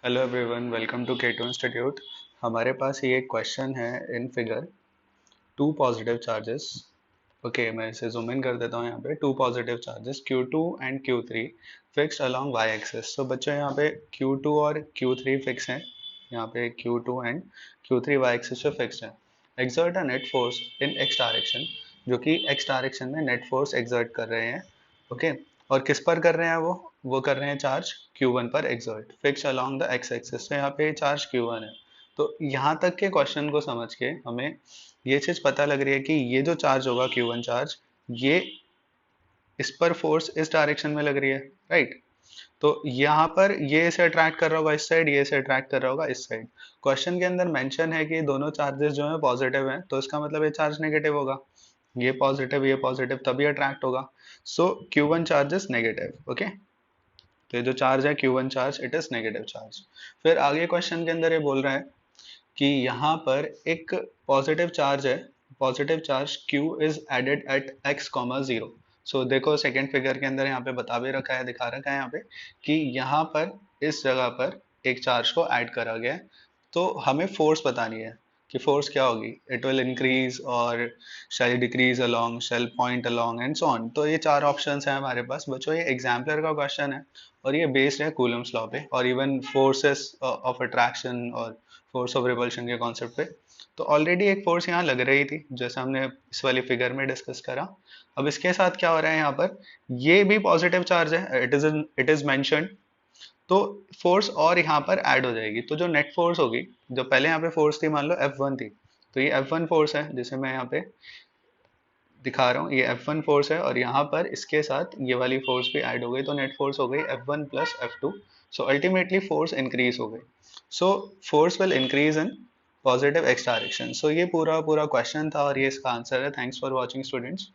Hello everyone, welcome to K2 institute. हमारे पास ये एक क्वेश्चन है in figure two positive charges. Okay, मैं इसे जूम इन कर देता हूँ। यहाँ पे two positive charges Q2 and Q3 fixed along y axis. तो बच्चों यहाँ पे Q2 और Q3 फिक्स हैं। यहाँ पे Q2 and Q3 y axis पे फिक्स्ड है। Exert a net force in x direction, जो कि x डायरेक्शन में नेट फोर्स एक्सर्ट कर रहे हैं। ओके, और किस पर कर रहे हैं वो कर रहे हैं चार्ज Q1 पर exert, fix along the x axis. तो यहाँ पे चार्ज Q1 है। तो यहाँ तक के क्वेश्चन को समझ के हमें ये चीज पता लग रही है कि ये जो चार्ज होगा Q1 चार्ज, ये इस पर फोर्स इस डायरेक्शन में लग रही है, राइट। तो यहाँ पर ये इसे अट्रैक्ट कर रहा होगा इस साइड, ये इसे अट्रैक्ट कर रहा होगा इस साइड। क्वेश्चन के अंदर मेंशन है कि दोनों चार्जेस जो है पॉजिटिव हैं, तो इसका मतलब ये चार्ज नेगेटिव होगा। ये पॉजिटिव तभी अट्रैक्ट होगा। सो Q1 charge is negative. Okay, तो ये जो चार्ज है Q1 charge, it is negative charge. फिर आगे क्वेश्चन के अंदर ये बोल रहा है कि यहाँ पर एक पॉजिटिव चार्ज है। Positive charge Q is added at x comma zero. So देखो सेकेंड फिगर के अंदर यहाँ पे बता भी रखा है, दिखा रखा है यहाँ पे कि यहाँ पर इस जगह पर एक चार्ज को ऐड करा गया है। तो हमें फोर्स बतानी है कि फोर्स क्या होगी। इट विल इंक्रीज और shall decrease along, shall point along and so on. तो ये चार ऑप्शंस हैं हमारे पास बच्चों। ये एग्जाम्पलर का क्वेश्चन है और ये बेस्ड है कूलम्स लॉ पे और इवन फोर्सेस ऑफ अट्रैक्शन और फोर्स ऑफ रिपल्शन के कॉन्सेप्ट पे। तो ऑलरेडी एक फोर्स यहाँ लग रही थी, जैसे हमने इस वाली फिगर में डिस्कस करा। अब इसके साथ क्या हो रहा है यहाँ पर, ये भी पॉजिटिव चार्ज है, इट इज मेंशन्ड। तो फोर्स और यहाँ पर ऐड हो जाएगी। तो जो नेट फोर्स होगी, जो पहले यहाँ पे फोर्स थी मान लो F1 थी, तो ये F1 फोर्स है जिसे मैं यहाँ पे दिखा रहा हूँ। ये F1 फोर्स है और यहाँ पर इसके साथ ये वाली फोर्स भी ऐड हो गई, तो नेट फोर्स हो गई F1 plus F2। So ultimately force increase हो गई। So force will increase in positive x direction. So ये पूरा पूरा क्वेश्चन था और ये इसका आंसर है। Thanks for watching students.